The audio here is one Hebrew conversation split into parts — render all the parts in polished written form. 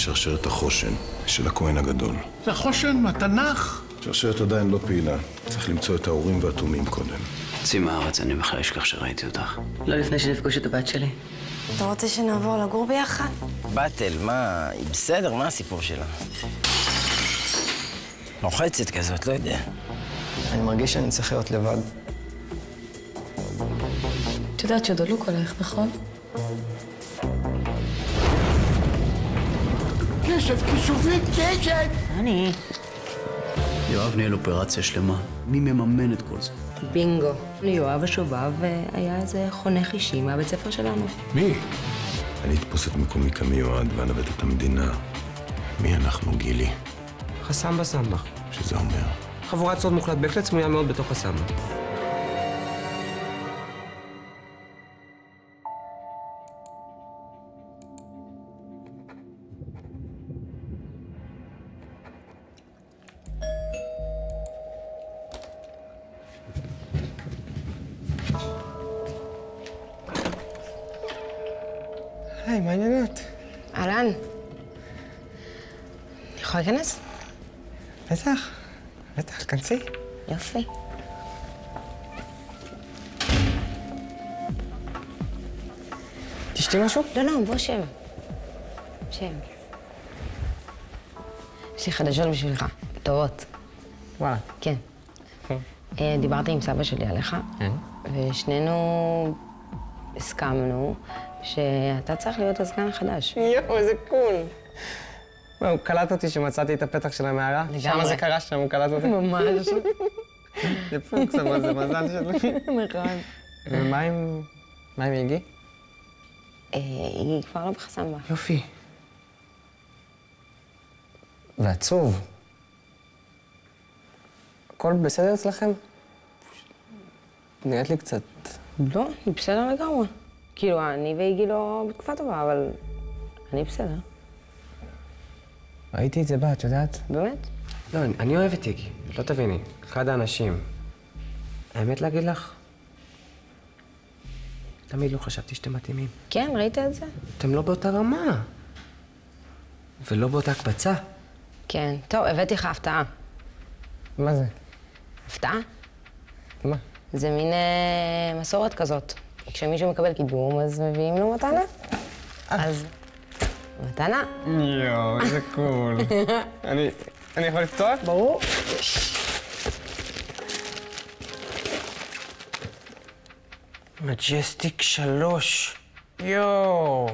שרשרת החושן של הכהן הגדול. זה חושן מהתנ"ך? שרשרת עדיין לא פעילה. צריך למצוא את האורים והתומים קודם. צאי מהארץ, אני בכלל אשכח שראיתי אותך. לא לפני שנפגוש את הבת שלי. אתה רוצה שנעבור לגור ביחד? בתל, מה? היא בסדר, מה הסיפור שלה? לוחצת כזאת, לא יודע. אני מרגיש שאני צריך להיות לבד. את יודעת שדלוק עלייך, נכון? קשת, כישופית, קשת! אני. יואב ניהל אופרציה שלמה. מי מממן את כל זה? בינגו. יואב השובב היה איזה חונך אישי מהבית ספר שלנו. מי? אני אתפוס את מקומי כמיועד ואנווט את המדינה. מי אנחנו, גילי? חסמבה סמבה. שזה אומר? חבורת סוד מוחלט בהחלט סמויה מאוד בתוך הסמבה. היי, מה העניינות? אהלן. אני יכולה להיכנס? בטח, כנסי. יופי. תשתי משהו? לא, בוא שב. שב. יש לי חדשות בשבילך. טובות. וואלה. כן. דיברתי עם סבא שלי עליך, ושנינו הסכמנו שאתה צריך להיות הסגן החדש. יואו, איזה קול. מה, הוא קלט אותי שמצאתי את הפתח של המערה? לגמרי. שמה זה קרה שם, הוא קלט אותי? ממש. זה פוקס, אבל זה מזל שלי. נכון. ומה עם איגי? היא כבר לא בחסמבה. יופי. ועצוב. הכל בסדר אצלכם? נראית לי קצת... לא, היא בסדר לגמרי. כאילו, אני ואיגי לא בתקופה טובה, אבל אני בסדר. ראיתי את זה בה, את יודעת? באמת? לא, אני אוהב את איגי, לא תביני. אחד האנשים. האמת להגיד לך? תמיד לא חשבתי שאתם מתאימים. כן, ראית את זה? אתם לא באותה רמה. ולא באותה הקבצה. כן. טוב, הבאתי לך הפתעה. מה זה? הפתעה? מה? זה מין מסורת כזאת. כשמישהו מקבל קידום, אז מביאים לו מתנה. אז... מתנה. יואו, איזה קול. אני יכול לפתוח? ברור. מג'סטיק 3. יואו.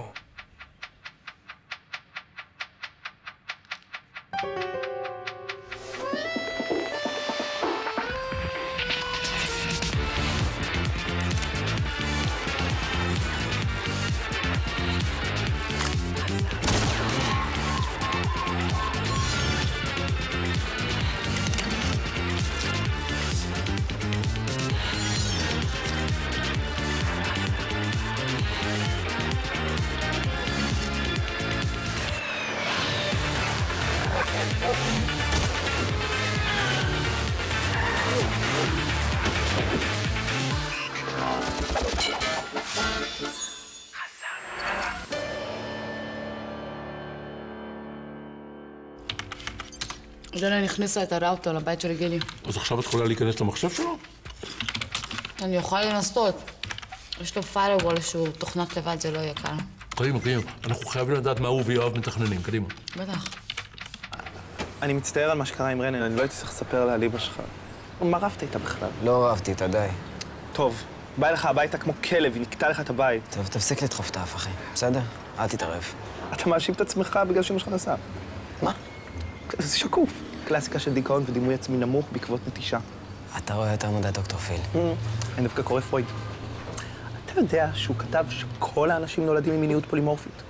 ג'לן הכניסה את הראוטר לבית של גילי. אז עכשיו את יכולה להיכנס למחשב שלו? אני אוכל לנסות. יש לו firewall איזשהו תוכנת לבד, זה לא יהיה קל. קדימה. אנחנו חייבים לדעת מה הוא ויואב מתכננים. קדימה. בטח. אני מצטער על מה שקרה עם רנן, אני לא הייתי צריך לספר לה על ליבה שלך. מה רבת איתה בכלל? לא רבתי איתה, די. טוב, בא אליך הביתה כמו כלב, היא נקטה לך את הבית. טוב, תפסיק לדחוף את האף, אחי. בסדר? אל תתערב. אתה מאשים את עצמך בגלל שאמא שלך נסעה. מה? זה שקוף. קלאסיקה של דיכאון ודימוי עצמי נמוך בעקבות נטישה. אתה רואה יותר מדי דוקטור פיל. אני דווקא קורא פרויד. אתה יודע שהוא כתב שכל האנשים נולדים עם מיניות פולימורפית.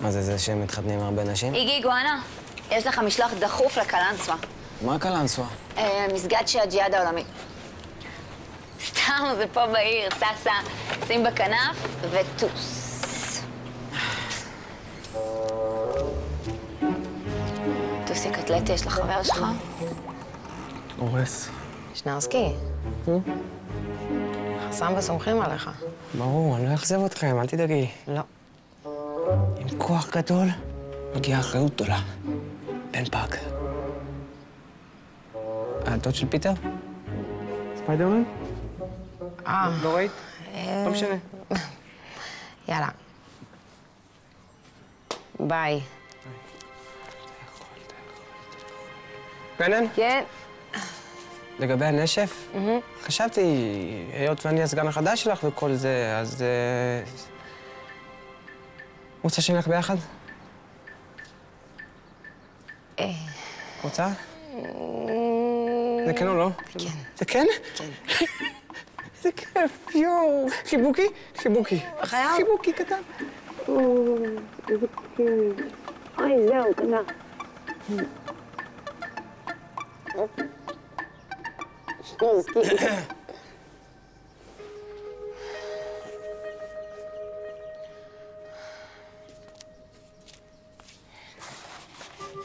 מה זה שהם מתחתנים עם הרבה נשים? איגי גואנה, יש לך משלוח דחוף לקלנסווה. מה קלנסווה? מסגד של הג'יהאד העולמי. סתם, זה פה בעיר, ססה, שים בכנף וטוס. טוסי קטלטי, יש לך חבר שלך? הורס. שנרסקי. חסמבה סומכים עליך. ברור, אני לא אכזב אתכם, אל תדאגי. לא. עם כוח גדול מגיעה אחריות גדולה. בן פארקר. הדוד של פיטר? ספיידרמן? לא ראית? לא משנה. יאללה. ביי. רנן? כן. לגבי הנשף? חשבתי, היות ואני הסגן החדש שלך וכל זה, אז... רוצה שנלך ביחד? רוצה? זה כן או לא? כן. זה כן? כן. איזה כיף, יואו. חיבוקי? חיבוקי. חייב? חיבוקי קטן. איזה כיף. אוי, זהו, תודה.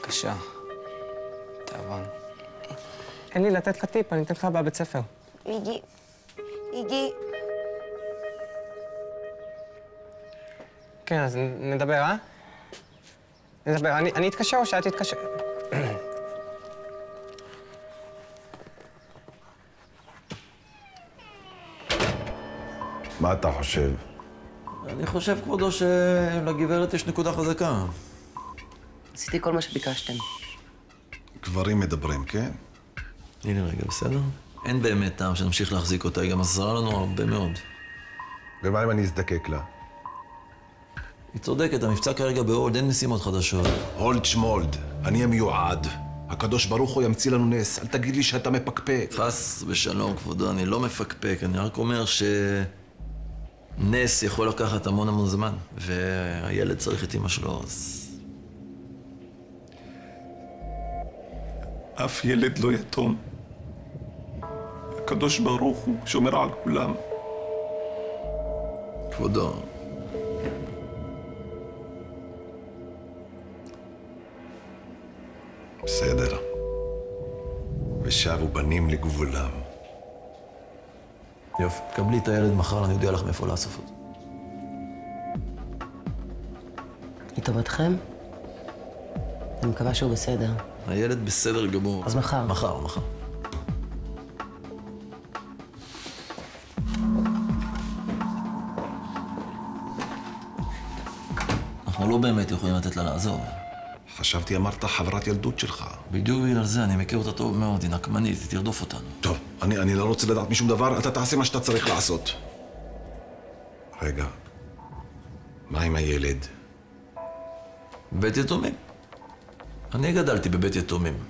קשה. תיאבון. אין לי לתת לך טיפ, אני אתן לך בבית ספר. איגי. איגי. כן, אז נדבר, אה? נדבר. אני אתקשר או שאת תתקשר? מה אתה חושב? אני חושב, כבודו, שלגברת יש נקודה חזקה. עשיתי כל מה שביקשתם. גברים מדברים, כן? הנה רגע, בסדר? אין באמת טעם שנמשיך להחזיק אותה, היא גם עזרה לנו הרבה מאוד. ומה אם אני אזדקק לה? היא צודקת, המבצע כרגע בהולד, אין משימות חדשות. הולד שמולד, אני המיועד. הקדוש ברוך הוא ימציא לנו נס, אל תגיד לי שאתה מפקפק. חס ושלום, כבודו, אני לא מפקפק, אני רק אומר נס יכול לקחת המון זמן, והילד צריך את אמא שלו, אז... אף ילד לא יתום. הקדוש ברוך הוא שומר על כולם. כבודו. בסדר. ושבו בנים לגבולם. יופי, קבלי את הילד מחר, אני יודע לך מאיפה לאסוף אותו. לטובתכם? אני מקווה שהוא בסדר. הילד בסדר גמור. אז מחר. מחר. אנחנו לא באמת יכולים לתת לה לעזור. חשבתי אמרת חברת ילדות שלך. בדיוק בגלל זה, אני מכיר אותה טוב מאוד, היא נקמנית, היא תרדוף אותנו. טוב, אני לא רוצה לדעת משום דבר, אתה תעשה מה שאתה צריך לעשות. רגע, מה עם הילד? בית יתומים. אני גדלתי בבית יתומים.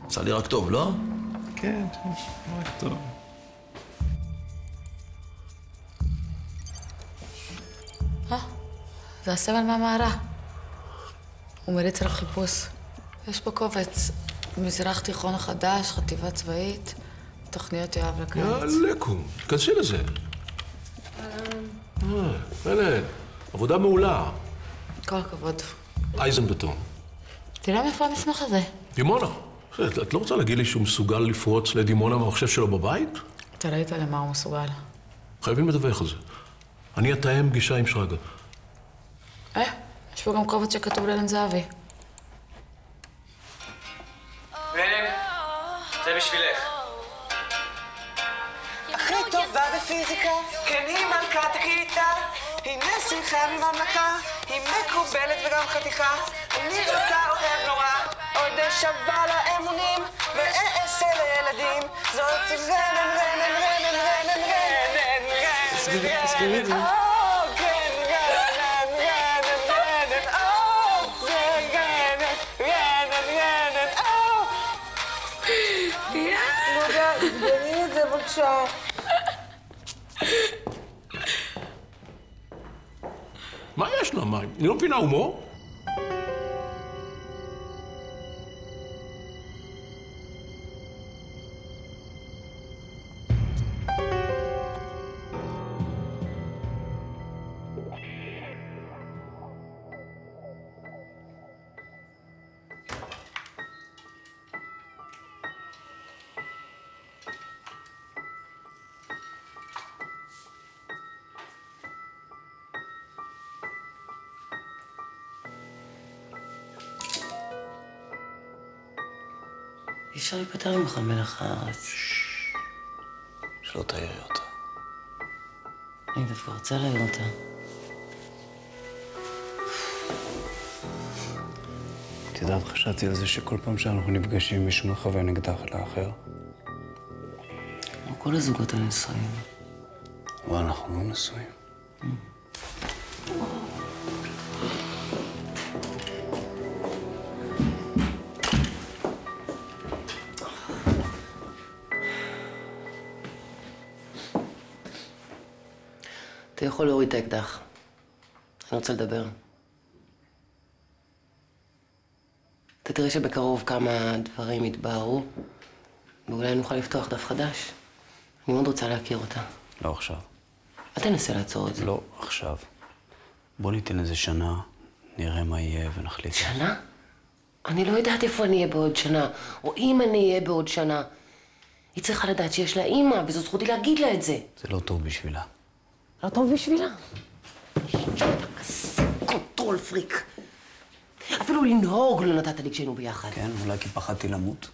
עשה לי רק טוב, לא? כן, רק טוב. זה הסמל מהמערה. הוא מריץ עליו חיפוש. יש פה קובץ. מזרח תיכון החדש, חטיבה צבאית, תוכניות יואב לקיץ. יאללה, תכנסי לזה. ילד, עבודה מעולה. כל הכבוד. אייזנבטון. תראה מאיפה המסמך הזה. דימונה. את לא רוצה להגיד לי שהוא מסוגל לפרוץ לדימונה מהמחשב שלו בבית? אתה ראית למה הוא מסוגל. חייבים לדווח על זה. אני אתאם פגישה עם שרגא. יש פה גם קובץ שכתוב לילן זהבי. רנן, זה בשבילך. הכי טובה בפיזיקה, כן היא מלכת הכיתה. הנה שיחה מממלכה, היא מקובלת וגם חתיכה. אני אותה אוהב נורא, עוד שווה לאמונים, ואעשה לילדים. זאת רנן. תסגרי את זה. תסגרי את זה בבקשה. מה יש לה? מה? אני לא מבינה הומור? אי אפשר להיפטר ממך מלח הארץ. שלא תעירי אותה. אני דווקא רוצה להעיר אותה. את יודעת, חשבתי על זה שכל פעם שאנחנו נפגשים מישהו מכוון אקדח לאחר. כל הזוגות הנשואים. אבל אנחנו לא נשואים. אתה יכול להוריד את האקדח. אני רוצה לדבר. אתה תראה שבקרוב כמה דברים יתבהרו, ואולי נוכל לפתוח דף חדש. אני מאוד רוצה להכיר אותה. לא עכשיו. אל תנסה לעצור את זה. לא עכשיו. בוא ניתן איזה שנה, נראה מה יהיה ונחליט. שנה? אני לא יודעת איפה אני אהיה בעוד שנה, או אם אני אהיה בעוד שנה. היא צריכה לדעת שיש לה אימא, וזו זכותי להגיד לה את זה. זה לא טוב בשבילה. לא טוב בשבילה? אתה כזה קונטרול פריק. אפילו לנהוג לא נתת לי כשהיינו ביחד. כן, אולי כי פחדתי למות.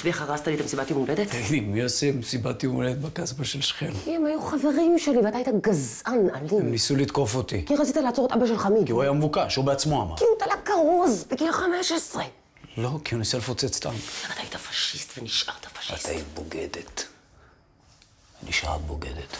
ואיך הרסת לי את המסיבת יום הולדת? תגידי, מי עושה מסיבת יום הולדת בקסבה של שכם? הם היו חברים שלי, ואתה היית גזען אלים. הם ניסו לתקוף אותי. כי רצית לעצור את אבא של חמיד. כי הוא היה מבוקש, הוא בעצמו אמר. כי הוא תלה כרוז בגיל 15. לא, כי הוא ניסה לפוצץ סתם. אתה היית פשיסט ונשארת פשיסט. אתה היית בוגדת. נשארת בוגדת.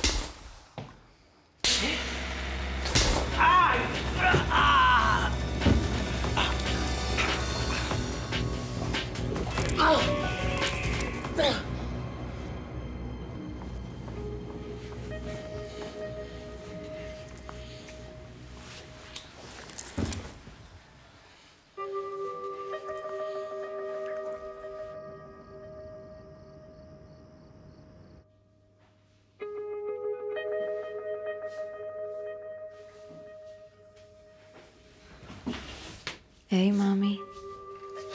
היי, מאמי.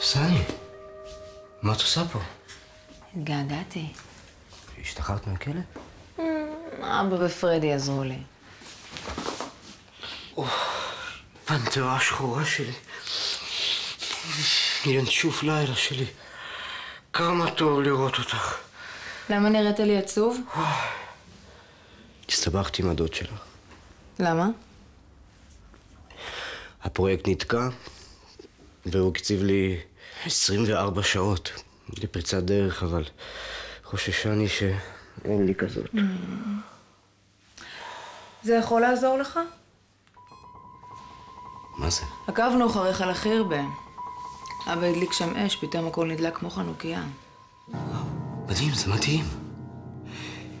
סני, מה את עושה פה? התגעגעתי. השתחררת מהכלא? אבא ופרדי עזרו לי. פנתרה השחורה שלי. ינשוף לילה שלי. כמה טוב לראות אותך. למה נראית לי עצוב? הסתבכתי עם הדוד שלך. למה? הפרויקט נתקע, והוא הקציב לי 24 שעות לפריצת דרך, אבל חוששני שאין לי כזאת. זה יכול לעזור לך? מה זה? עקבנו אחריך לחירבה. אבא הדליק שם אש, פתאום הכל נדלק כמו חנוכיה. מדהים, זה מדהים.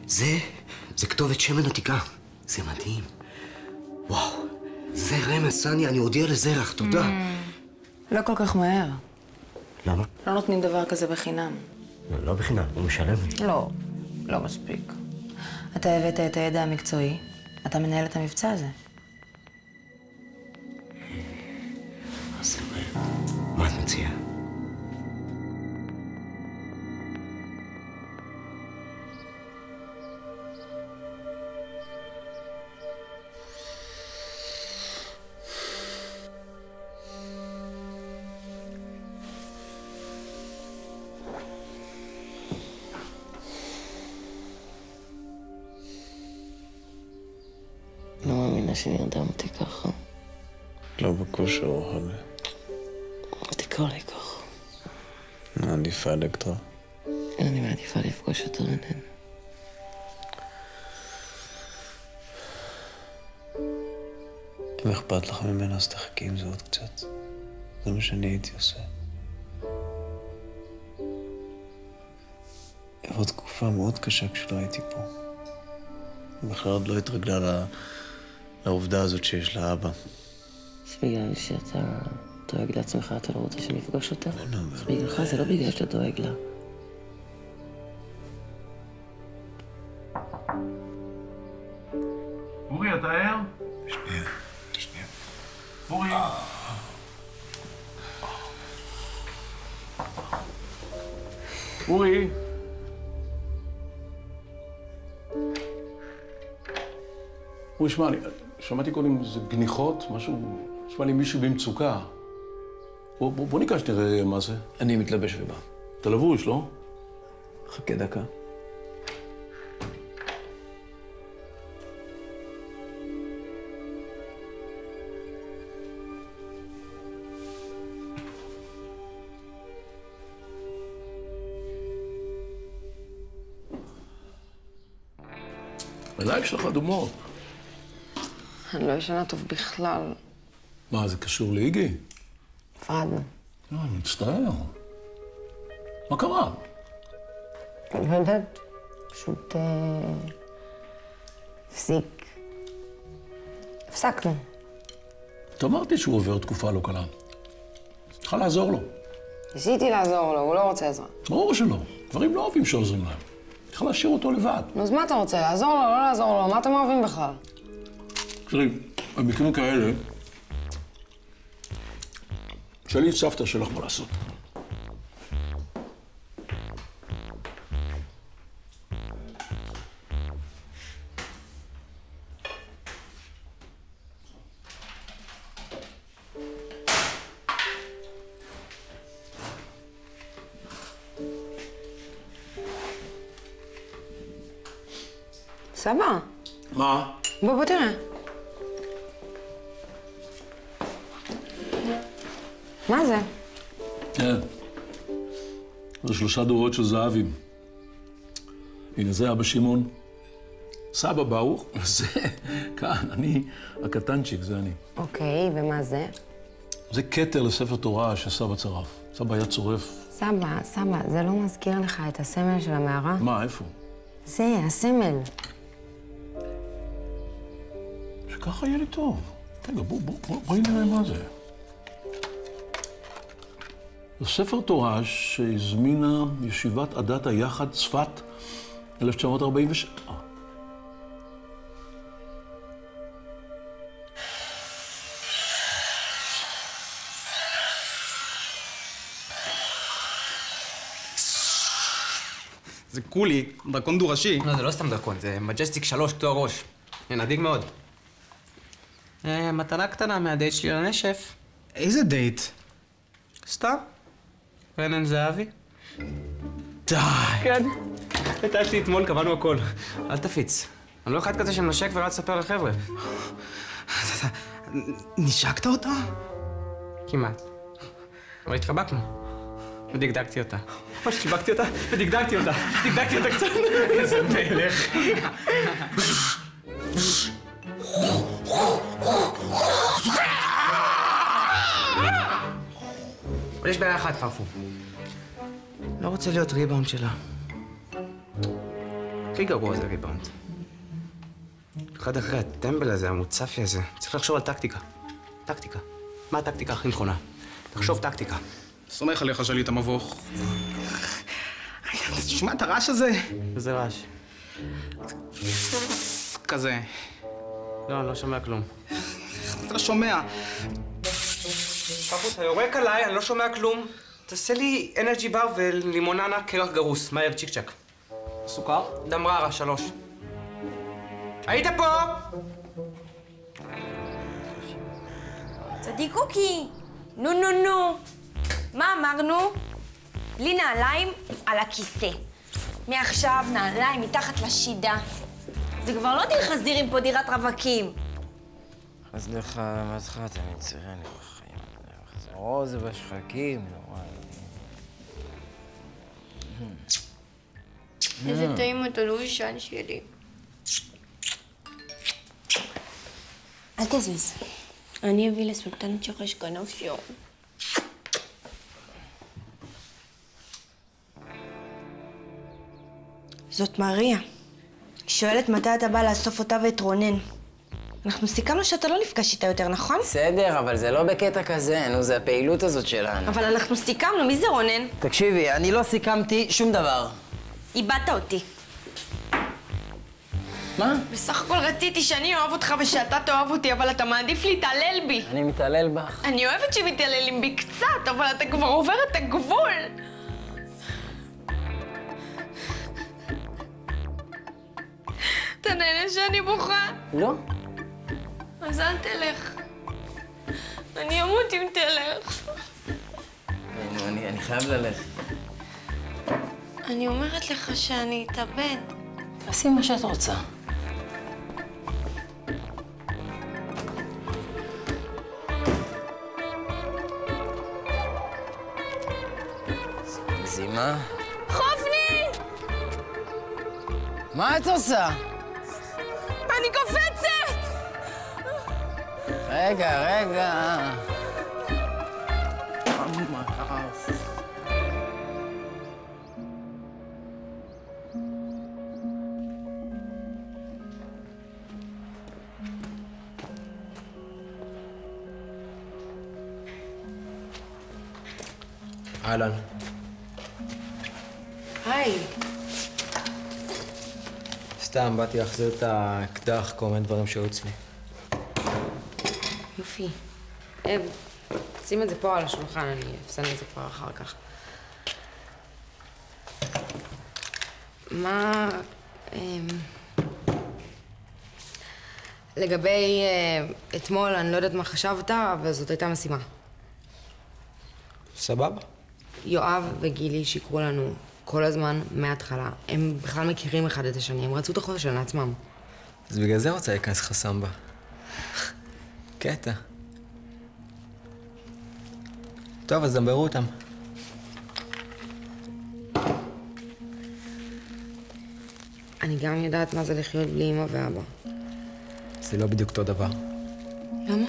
זה כתובת שמן עתיקה. זה מדהים. וואו, זה רמז, סני, אני אודיע לזרח, תודה. לא כל כך מהר. למה? לא נותנים דבר כזה בחינם. לא בחינם, הוא משלם לי. לא מספיק. אתה הבאת את הידע המקצועי, אתה מנהל את המבצע הזה. אז מה את מציעה? לא מאמינה שנרדמתי ככה. לא בכושר אוכל. תקרא לי ככה. מעדיפה אלקטרה. אני מעדיפה לפגוש את רנן. אם אכפת לך ממנה, אז תחכי עם זה עוד קצת. זה מה שאני הייתי עושה. עברה תקופה מאוד קשה כשלא הייתי פה. בכלל עוד לא התרגלה לעובדה הזאת שיש לה אבא. זה בגלל שאתה דואג לעצמך, אתה לא רוצה שאני אפגוש אותה? זה בגללך, זה לא בגלל שאתה דואג לה. אורי, אתה ער? שנייה. אורי. אורי. הוא שמע לי, שמעתי קודם איזה גניחות, משהו, שמע לי מישהו במצוקה. בוא ניגש נראה מה זה. אני מתלבש ובא. אתה לבוש, לא? חכה דקה. אולי יש לך דומות. אני לא ישנה טוב בכלל. מה, זה קשור לאיגי? נפרדנו. אני מצטער. מה קרה? אני לא יודעת, פשוט הפסקנו. אתה אמרתי שהוא עובר תקופה לא קלה. צריכה לעזור לו. ניסיתי לעזור לו, הוא לא רוצה עזרה. ברור שלא. גברים לא אוהבים שעוזרים להם. צריכה להשאיר אותו לבד. נו, אז מה אתה רוצה? לעזור לו, לא לעזור לו? מה אתם אוהבים בכלל? תראי, במקרים כאלה, שאלי את סבתא שלך מה לעשות. סבא. מה? בוא תראה. מה זה? כן. זה 3 דורות של זהבים. הנה, זה אבא שמעון. סבא ברוך, זה כאן, אני הקטנצ'יק, זה אני. אוקיי, ומה זה? זה כתר לספר תורה שסבא צרף. סבא היה צורף. סבא, זה לא מזכיר לך את הסמל של המערה? מה, איפה? זה, הסמל. שככה יהיה לי טוב. רגע, בואי נראה מה זה. זה ספר תורה שהזמינה ישיבת עדת היחד צפת 1947. זה קולי, דרקון דו-ראשי. לא, זה לא סתם דרקון, זה מג'סטיק 3, קטוע ראש. נדיג מאוד. מתנה קטנה מהדייט שלי לנשף. איזה דייט? סתם. רנן זהבי. די. כן. הייתה אתמול, קבענו הכל. אל תפיץ. אני לא אחד כזה שמנשק ורק תספר לחבר'ה. נשקת אותה? כמעט. אבל התחבקנו. ודגדגתי אותה. ממש חיבקתי אותה ודגדגתי אותה. דגדגתי אותה קצת. איזה מלך. אבל יש בעיה אחת, פרפו. לא רוצה להיות ריבאונד שלה. הכי גרוע זה ריבאונד. אחד אחרי הטמבל הזה, המוצפי הזה, צריך לחשוב על טקטיקה. טקטיקה. מה הטקטיקה הכי נכונה? תחשוב טקטיקה. סומך עליך שלי את המבוך. תשמע את הרעש הזה. איזה רעש? כזה. לא, אני לא שומע כלום. אתה לא שומע. פפו, אתה יורק עליי, אני לא שומע כלום. תעשה לי אנרג'י בר ולימוננה קרח גרוס. מהר, צ'יק צ'ק. סוכר? דמררה, 3. היית פה? צדיקוקי, נו. מה אמרנו? בלי נעליים על הכיסא. מעכשיו נעליים מתחת לשידה. זה כבר לא דיר חזירים פה, דירת רווקים. אז לך, למדך, אתה מצרן לי בחיים. רוז בשחקים, נורא. איזה טעים אתה לא ישן שלי. אל תזוז. אני אביא לסולטן צ'רש כנף יום. זאת מריה. היא שואלת מתי אתה בא לאסוף אותה ואת רונן. אנחנו סיכמנו שאתה לא נפגש איתה יותר, נכון? בסדר, אבל זה לא בקטע כזה, נו, זה הפעילות הזאת שלנו. אבל אנחנו סיכמנו, מי זה רונן? תקשיבי, אני לא סיכמתי שום דבר. איבדת אותי. מה? בסך הכל רציתי שאני אוהב אותך ושאתה תאהב אותי, אבל אתה מעדיף להתעלל בי. אני מתעלל בך. אני אוהבת שמתעללים בי קצת, אבל אתה כבר עובר את הגבול. אתה נהנה שאני בוכה? לא. אז אל תלך. אני אמות אם תלך. חייב ללכת. אני אומרת לך שאני אתאבד. תעשי מה שאת רוצה. מגזימה? חופני! מה את עושה? אני קופצת! רגע. אהלן. היי. סתם, באתי להחזיר את האקדח, כל מיני דברים שהיו אצלי. יופי. שים את זה פה על השולחן, אני אפסן את זה כבר אחר כך. מה... לגבי אתמול, אני לא יודעת מה חשבת, אבל זאת הייתה משימה. סבבה. יואב וגילי שיקרו לנו כל הזמן מההתחלה. הם בכלל מכירים אחד את השני, הם רצו את החודש שלנו עצמם. אז בגלל זה רוצה להיכנס לך סמבה. קטע. טוב, אז דברו אותם. אני גם יודעת מה זה לחיות בלי אמא ואבא. זה לא בדיוק אותו דבר. למה?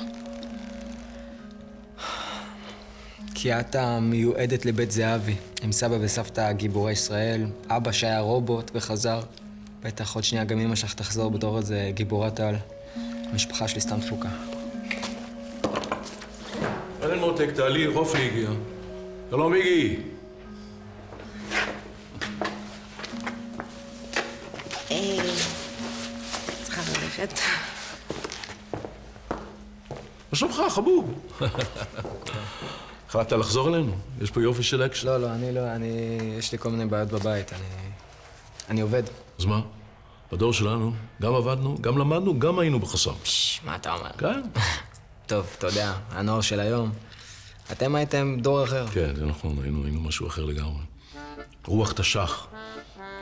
כי את המיועדת לבית זהבי, עם סבא וסבתא גיבורי ישראל, אבא שהיה רובוט וחזר. בטח עוד שנייה גם אמא שלך תחזור בתור איזה גיבורת על. המשפחה שלי סתם תפוקה. אהלן מותק, תעלי, רופי הגיע. שלום מיגי. צריכה ללכת. מה שלומך, חבוב? החלטת לחזור אלינו? יש פה יופי של אקשן. לא, יש לי כל מיני בעיות בבית, אני עובד. אז מה? בדור שלנו גם עבדנו, גם למדנו, גם היינו בחסם. מה אתה אומר? כן. טוב, אתה יודע, הנוער של היום. אתם הייתם דור אחר. כן, זה נכון, היינו משהו אחר לגמרי. רוח תש"ח,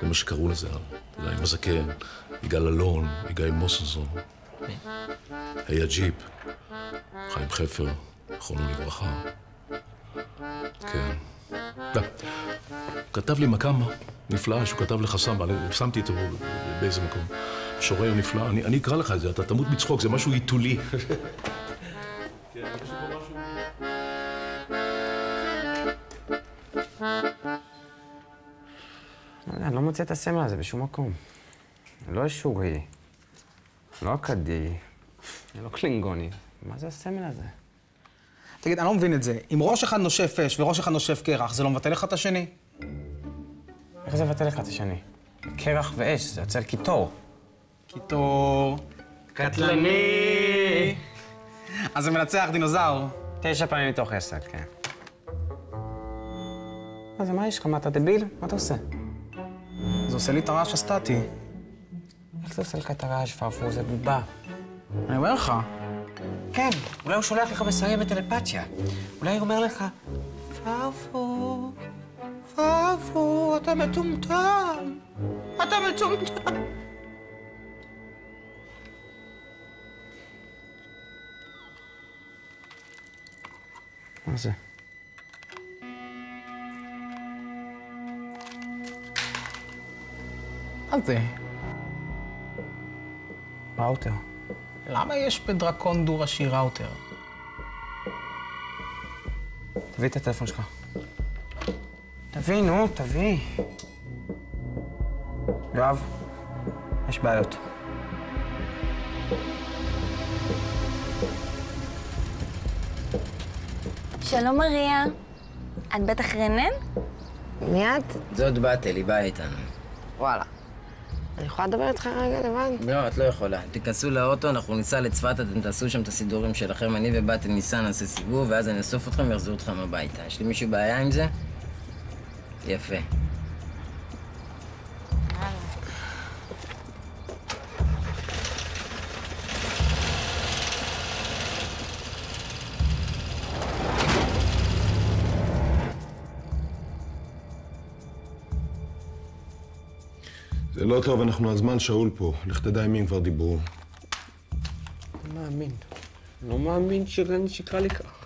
זה מה שקראו לזה. אתה יודע, עם הזקן, יגאל אלון, יגאל מוסנזון. היה ג'יפ, חיים חפר, זכרונו לברכה. כן. הוא כתב לי מקאמה נפלאה שהוא כתב לחסם, שמתי אותו באיזה מקום. שורר נפלא, אני אקרא לך את זה, אתה תמות מצחוק, זה משהו עיתולי. אני לא מוצא את הסמל הזה בשום מקום. לא שורי, לא אכדי, לא קלינגוני. מה זה הסמל הזה? תגיד, אני לא מבין את זה. אם ראש אחד נושף אש וראש אחד נושף קרח, זה לא מבטל לך את השני? איך זה מבטל לך את השני? קרח ואש, זה יוצא על קיטור. קיטור... קטלני! אז זה מנצח דינוזאור. 9 פעמים מתוך 10, כן. אז מה יש לך? מה, אתה דביל? מה אתה עושה? זה עושה לי את הרעש הסטטי. איך זה עושה לך את הרעש, פרפור? זה בובה. אני אומר לך. כן, אולי הוא שולח לך מסרים בטלפתיה. אולי הוא אומר לך, פרפור, פרפור, אתה מטומטם. אתה מטומטם. מה זה? מה זה? ראוטר. למה יש בדרקון דו-ראשי ראוטר? תביא את הטלפון שלך. תביא, נו, תביא. יואב, יש בעיות. שלום מריה. את בטח רנן? מי את? זאת בתל, היא באה איתנו. וואלה. אני יכולה לדבר איתך רגע לבד? לא, את לא יכולה. תיכנסו לאוטו, אנחנו ניסע לצפת, אתם תעשו שם את הסידורים שלכם. אני ובתל ניסע, נעשה סיבוב, ואז אני אאסוף אתכם ויחזור אתכם הביתה. יש לי מישהו בעיה עם זה? יפה. זה לא טוב, אנחנו על זמן שאול פה. לך תדע עם מי כבר דיברו. לא מאמין. לא מאמין שרני שקרה לי ככה.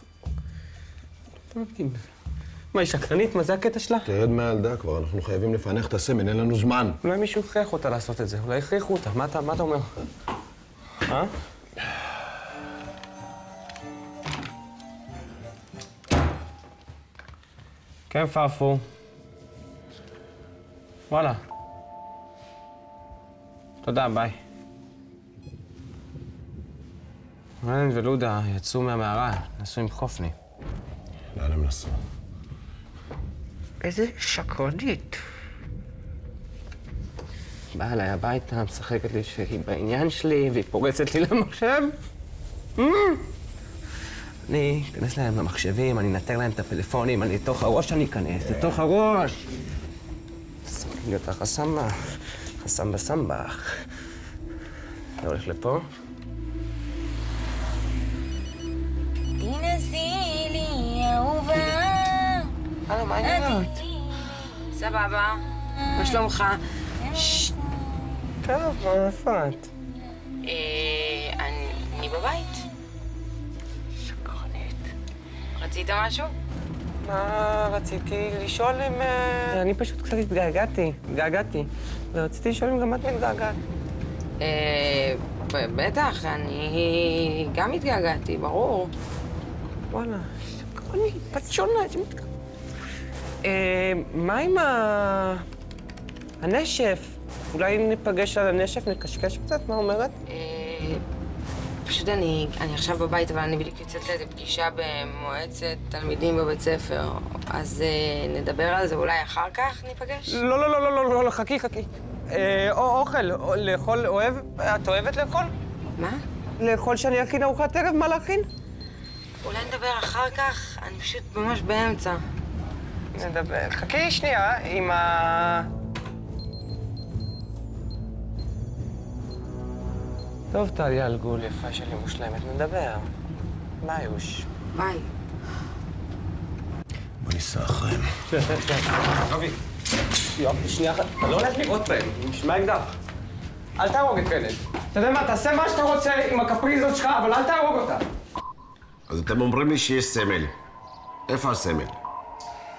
לא מאמין. מה, היא שקרנית? מה זה הקטע שלה? תרד מהילדה כבר, אנחנו חייבים לפענח את הסמן, אין לנו זמן. אולי מישהו הכריח אותה לעשות את זה, אולי הכריחו אותה. מה אתה אומר? כן, פאפו. וואלה. תודה, ביי. רנן ולודה יצאו מהמערה, נסעו עם חופני. לאן הם נסעו? איזה שקרנית. באה אליי הביתה, משחקת לי שהיא בעניין שלי, והיא פורצת לי למחשב. אני אכנס להם למחשבים, אני אנטר להם את הפלאפונים, אני לתוך הראש אני אכנס, לתוך הראש. שמים לי אותה חסם בסמבח. אתה הולך לפה? תנסי לי, אהובה. הלו, מה העניינות? סבבה. מה שלומך? טוב, איפה את? אני בבית. שקרנית. רצית משהו? מה רציתי לשאול אם... אני פשוט קצת התגעגעתי, ורציתי לשאול אם גם את מתגעגעת. בטח, אני גם התגעגעתי, ברור. וואלה, שקרנית, פצ'ונה, איזה מתגעגעת. מה עם הנשף? אולי ניפגש על הנשף, נקשקש קצת? מה אומרת? פשוט אני עכשיו בבית, אבל אני בדיוק יוצאת לאיזו פגישה במועצת תלמידים בבית ספר. אז נדבר על זה אולי אחר כך ניפגש? לא, חכי. אוכל, לאכול, אוהב? את אוהבת לאכול? מה? לאכול שאני אכין ארוחת ערב, מה להכין? אולי נדבר אחר כך, אני פשוט ממש באמצע. נדבר. חכי שנייה עם ה... טוב, טליה אלגול, יפה שלי מושלמת, נדבר. ביי, יוש. ביי. בוא ניסע אחריהם. אבי, שנייה אחת, אתה לא הולך לראות בהם, נשמע אקדח. אל תהרוג את בנט. אתה יודע מה, תעשה מה שאתה רוצה עם הקפריזות שלך, אבל אל תהרוג אותה. אז אתם אומרים לי שיש סמל. איפה הסמל?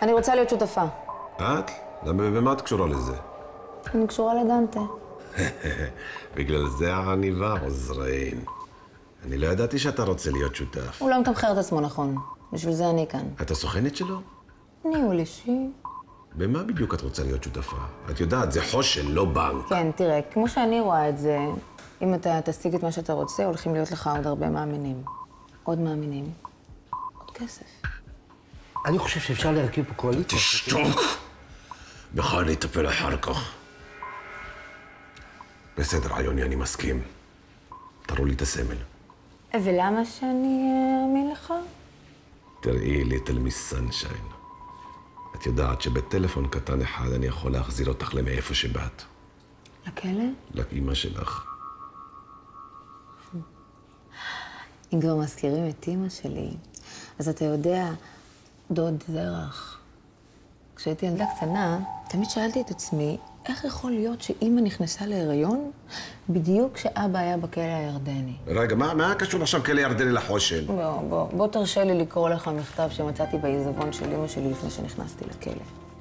אני רוצה להיות שותפה. את? במה את קשורה לזה? אני קשורה לדנטה. בגלל זה העניבה, עוזריין. אני לא ידעתי שאתה רוצה להיות שותף. הוא לא מתמחר את עצמו נכון. בשביל זה אני כאן. את הסוכנת שלו? ניהול אישי. במה בדיוק את רוצה להיות שותפה? את יודעת, זה חושן, לא בנק. כן, תראה, כמו שאני רואה את זה, אם אתה תשיג את מה שאתה רוצה, הולכים להיות לך עוד הרבה מאמינים. עוד מאמינים. עוד כסף. אני חושב שאפשר להרכיב פה קואליציה. תשתוק! בך אני אטפל אחר כך. בסדר, עיוני, אני מסכים. תראו לי את הסמל. ולמה שאני אאמין לך? תראי לי את אלמיס סנשיין. את יודעת שבטלפון קטן אחד אני יכול להחזיר אותך למאיפה שבאת. לכלא? לאמא שלך. אם כבר מזכירים את אמא שלי, אז אתה יודע, דוד זרח. כשהייתי ילדה קטנה, תמיד שאלתי את עצמי, איך יכול להיות שאמא נכנסה להיריון בדיוק כשאבא היה בכלא הירדני? רגע, מה קשור עכשיו כלא ירדני לחושן? בוא תרשה לי לקרוא לך מכתב שמצאתי בעיזבון של אמא שלי לפני שנכנסתי לכלא.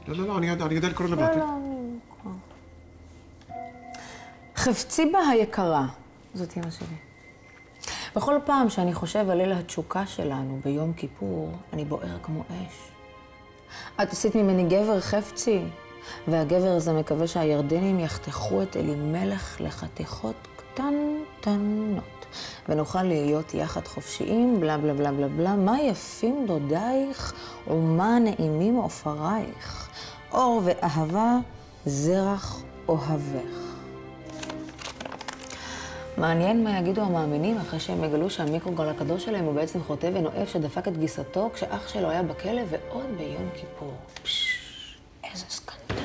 לא, אני יודע לקרוא לבד. לא, חפציבה היקרה, זאת אמא שלי. בכל פעם שאני חושב על ליל התשוקה שלנו ביום כיפור, אני בוער כמו אש. את עשית ממני גבר חפצי, והגבר הזה מקווה שהירדנים יחתכו את אלימלך לחתיכות קטנטנות, ונוכל להיות יחד חופשיים, בלה בלה בלה בלה בלה. מה יפים דודייך ומה נעימים עופרייך, אור ואהבה זרח אוהבך. מעניין מה יגידו המאמינים אחרי שהם יגלו שהמיקרוגל הקדוש שלהם הוא בעצם חוטא ונואף שדפק את גיסתו כשאח שלו היה בכלא ועוד ביום כיפור. איזה סקנדל.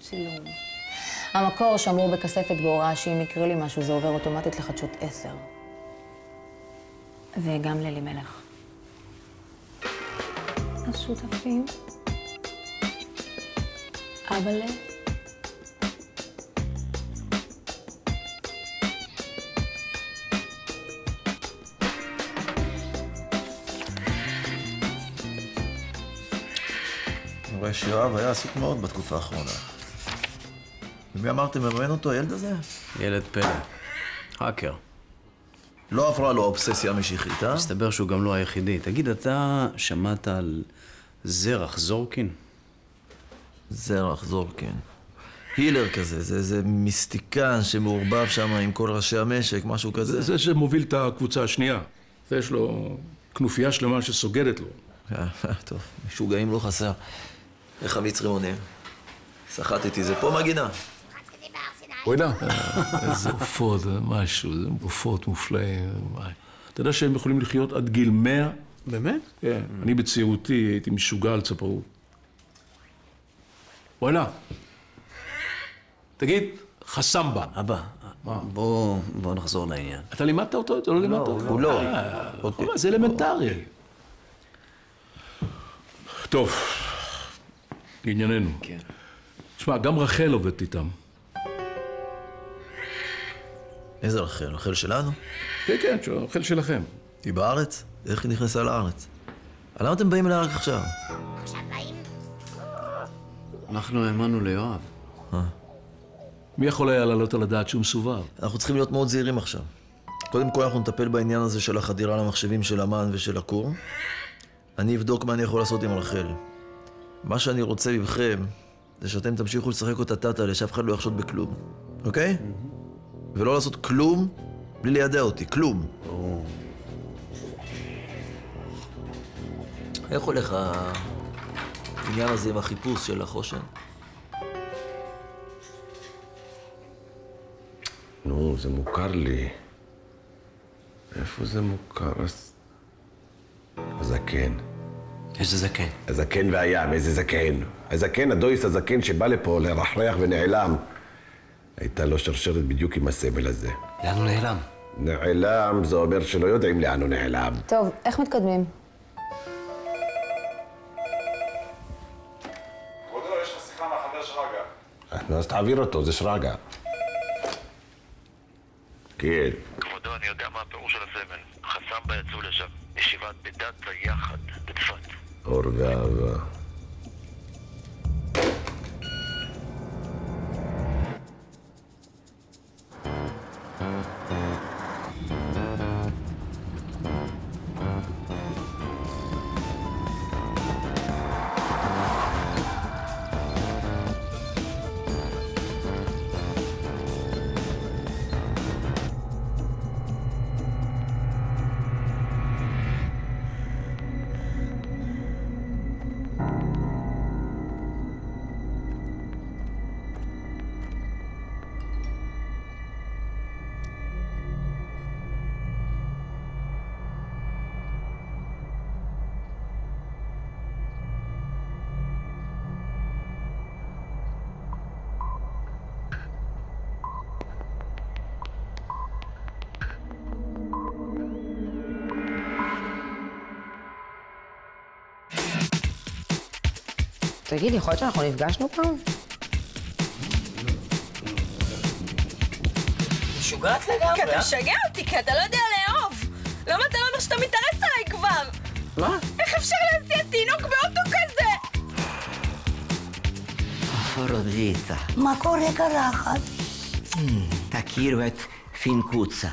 צילום. המקור שמור בכספת בהוראה שאם יקרה לי משהו זה עובר אוטומטית לחדשות 10. וגם לאלימלך. אז שותפים. אבאלה, רואה שיואב היה עסוק מאוד בתקופה האחרונה. ומי אמרתם מממן אותו, הילד הזה? ילד פלא. האקר. לא עברה לו אובססיה משיחית, אה? מסתבר שהוא גם לא היחידי. תגיד, אתה שמעת על זרח זורקין? זרח זורקין. הילר כזה, זה איזה מיסטיקן שמעורבב שם עם כל ראשי המשק, משהו כזה. זה שמוביל את הקבוצה השנייה. ויש לו כנופיה שלמה שסוגדת לו. טוב, משוגעים לא חסר. איך המצרים עונים? סחטתי, זה פה מגינה. וואלה, איזה עופות, משהו, זה עופות מופלאים. אתה יודע שהם יכולים לחיות עד גיל 100? באמת? כן. אני בצעירותי הייתי משוגע על צפרות. וואלה. תגיד, חסמבה. אבא, בוא נחזור לעניין. אתה לימדת אותו? אתה לא לימדת אותו? הוא לא. זה אלמנטרי. טוב, לענייננו. כן. תשמע, גם רחל עובדת איתם. איזה רחל? רחל שלנו? כן, כן, רחל שלכם. היא בארץ? איך היא נכנסה לארץ? למה אתם באים אליה רק עכשיו? אנחנו האמנו ליואב. מי יכול היה לעלות על הדעת שהוא מסובב? אנחנו צריכים להיות מאוד זהירים עכשיו. קודם כל אנחנו נטפל בעניין הזה של החדירה למחשבים של אמן ושל הכור. אני אבדוק מה אני יכול לעשות עם רחל. מה שאני רוצה מבכם זה שאתם תמשיכו לשחק אותה טאטה, שאף אחד לא יחשוד בכלום. אוקיי? ולא לעשות כלום בלי לידע אותי. כלום. איך הולך העניין הזה עם החיפוש של החושן? נו, זה מוכר לי. איפה זה מוכר? הזקן. איזה זקן? הזקן והים, איזה זקן? הזקן, הדויס הזקן שבא לפה לרחרח ונעלם. הייתה לו שרשרת בדיוק עם הסמל הזה. לאן הוא נעלם? נעלם, זה אומר שלא יודעים לאן הוא נעלם. טוב, איך מתקדמים? כבודו, יש לך שיחה מהחבר שרגא. אז תעביר אותו, זה שרגא. כן. כבודו, אני יודע מה הפירוש של הסמל. חסמבה יצאו לשם. ישיבת בדת היחד בצפת. אור ואהבה. תגיד, יכול להיות שאנחנו נפגשנו פעם? משוגעת לגמרי, כי אתה משגע אותי, כי אתה לא יודע לאהוב. למה אתה לא אומר שאתה מתארס עליי כבר? מה? איך אפשר להסיע תינוק באוטו כזה? פרודיטה. מה קורה קרחת? תכירו את פינקוצה.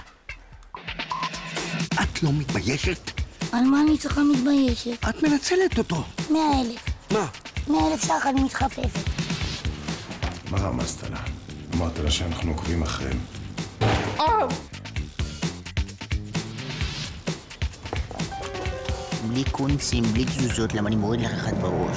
את לא מתביישת? על מה אני צריכה מתביישת? את מנצלת אותו. 100,000. מה? 100,000 ש"ח אני מתחפפת. מה רמזת לה? אמרת לה שאנחנו עוקבים אחריהם. בלי קונצים, בלי תזוזות, למה אני מוריד לך אחד בראש.